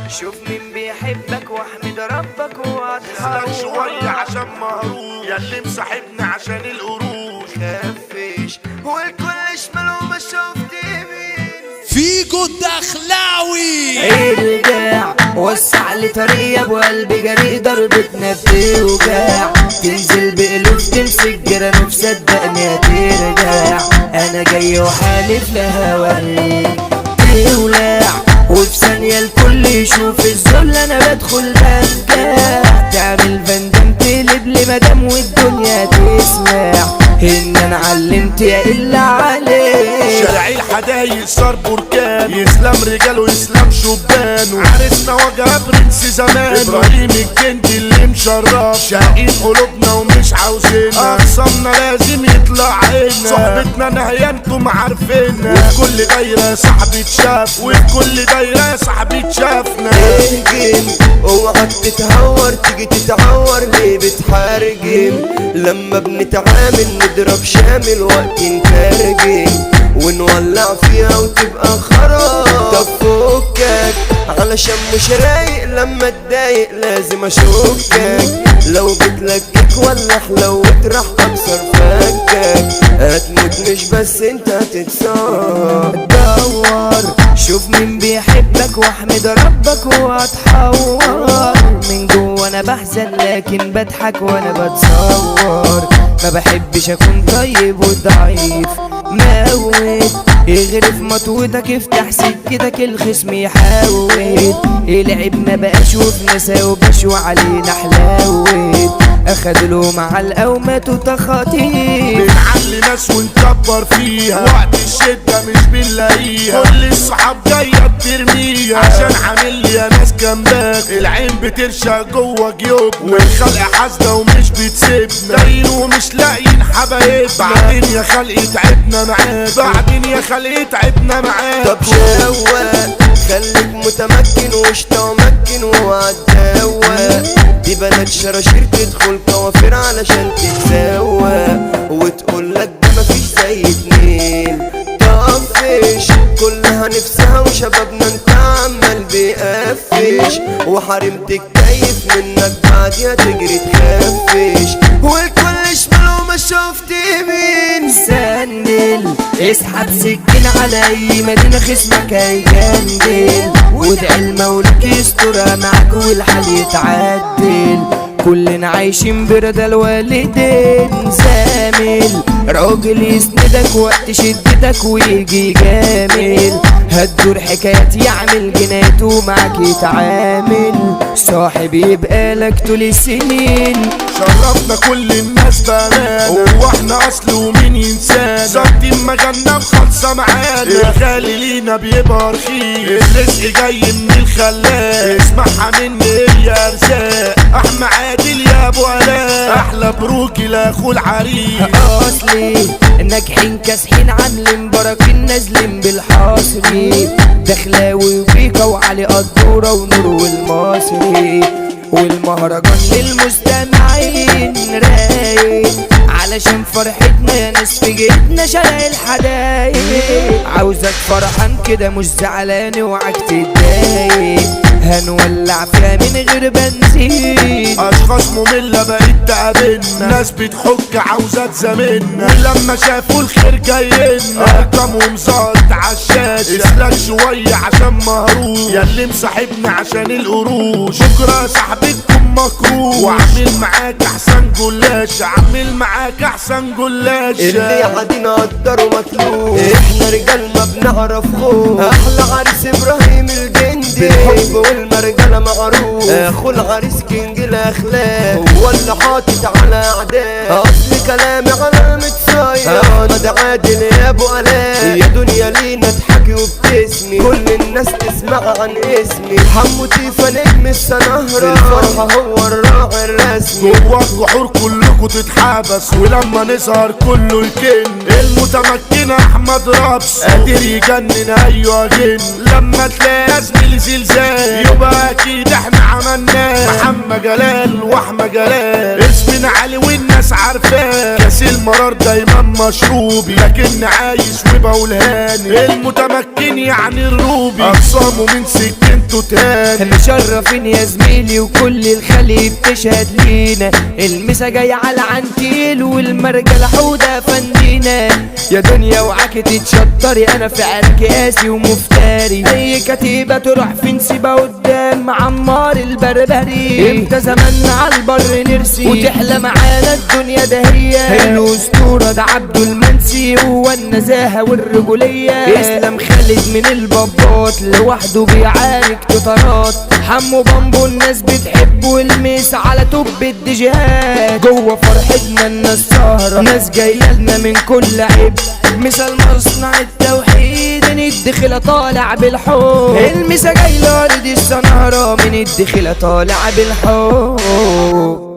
شوف مين بيحبك واحمد ربك واضحك اسلك شوية عشان مهروس ياللي مصاحبني عشان القروش. خفش والكل شمال وما شفت مين فيجو الدخلاوي ارجع وسع لي طريق يا ابو قلبي جري ضربتنا بتوجع تنزل بقلوب تمسك جراني مصدقني هترجع انا جاي وحالف لها اوريك تولع وفي ثانية الكل يشوف الذل انا بدخل بنجح تعمل فندم تقلب لي مدام والدنيا تسمع ان انا علمت يا الا عليك شارع الحدايق صار بركان يسلم رجاله يسلم شبانه عرسنا وجه برنس زمان ابراهيم الجندي اللي مشرف شاقين قلوبنا ومش عاوزيننا اقسامنا لازم يطلع عنا صحبتنا نهاية انتم عارفينها وفي كل دايرة صاحبي اتشاف وفي كل دايرة صاحبي اتشافنا اهجم اوعك تتهور تيجي تتعور ليه بتحرجم لما بنتعامل نضرب شامل وقت نترجم ونولع فيها وتبقى خراب طب فكك علشان مش رايق لما اتضايق لازم اشوفك لو بتلكك ولا حلوت راح اكسر فكك هتموت مش بس انت هتتصاب دور شوف مين بيحبك واحمد ربك واتحور من جوه انا بحزن لكن بضحك وانا بتصور ما بحبش اكون طيب وضعيف موت اغرف مطوتك افتح سكتك الخصم يحاول العيب ما بقاش وفي نسا وبشو علينا حلاوت اخدوا له مع القومات وتخاطيف بنعلي ناس ونكبر فيها وقت الشدة مش بنلاقيها كل الصحاب جاية بترميها عشان عامل لي يا ناس جنبك العين بترشق جوه جيوب والخلق حاسدة ومش بتسيبنا داين ومش لاقيين حبايب بعدين يا خلق تعبنا معاك بعدين يا خلق تعبنا معاك طب شوق خليك متمكن وش تمكن وعالدواء دي بلد شراشير تدخل كوافير علشان تتسوى وتقولك ده مفيش زي اتنين طفش كلها نفسها وشبابنا انت عمال بيقفش وحرمت الكيف منك بعديها تجري تخفش والكل شمال وما شفت مين سندل اسحب سكين على اي مدينة خصمك هيجندل وادعي المولك يسترها معاك والحال يتعدل كلنا عايشين برضا الوالدين زامل راجل يسندك وقت شدتك ويجي جامل هتدور حكايات يعمل جنات ومعاك يتعامل صاحب يبقى لك طول السنين شرفنا كل الناس بأمان هو احنا اصل ومين ينسانا ظابطين مجالنا وخالصة معانا الغالي لينا بيبقى رخيص الرزق جاي من الخلاق اسمعها مني يا ارزاق احمى عادل يا ابو علاء احلى بروكي لاخو العريس اصلي ناجحين كاسحين عاملين براكين نازلين بالحصري دخلاوي وفيكا وعلي قدورة ونور والمصري والمهرجان للمستمعين رايق علشان فرحتنا يا ناس في جيتنا شارع الحدايق عاوزك فرحان كده مش زعلان اوعك تتضايق هنولع فيها من غير بنزين اشخاص مملة بقيت تقابلنا ناس بتحك عاوزة تزاملنا ولما شافوا الخير جايلنا ارقامهم ظهرت عالشاشة اسلك شوية عشان مهروس ياللي مصاحبني عشان القروش بكرة صاحبتكم مكروه وعامل معاك احسن جلاش عامل معاك احسن جلاش اللي قاعدين قدروا مطلوب احنا رجال ما بنعرف خوف احلى عريس ابراهيم الجندي بالحب والمرجله معروف اخو العريس كينج الاخلاق هو اللي حاطط على اعداء اصل كلامي على المتصايد احمد عادل يا ابو علاء يا دنيا لينا تحكي وبتسمي كل الناس تسمع عن اسمي حمو تيفا نجم السنهرة الفرحة هو الراعي الرسمي جوا الجحور كلكم تتحبس ولما نظهر كله يكن المتمكن احمد رابس قادر يجنن ايوه جن لما تلاقي زميلي زلزال يبقى اكيد احنا عملناه محمد جلال واحمد جلال اسمنا علي والناس عارفاه كاس المرار دايما مشروبي لكن عايش وبقول هاني المتمكن يعني الروبي اقسامه من سكين التوتال. مشرفين يا زميلي وكل الخليج بتشهد لينا، المسا جاي على عنتيل والمرجل حودة فندينا. يا دنيا وعاكي تتشطري انا في عرك قاسي ومفتري، اي كتيبة تروح في نسيبة قدام عمار البربري. امتى زماننا عالبر نرسي وتحلى معانا الدنيا دهرية، الاسطورة ده عبده المنسي هو النزاهة والرجولية. اسلام خالد من البابات لوحده بيعارك تطارات، حمو بامبو الناس بتحبه الميس على توب الديجيهات. جوه فرحتنا الناس سهرة، ناس جايلنا من كل عيب، مثال مصنع التوحيد من الدخلة طالع بالحب. المسا جايلة لدي السنارة من الدخلة طالع بالحب.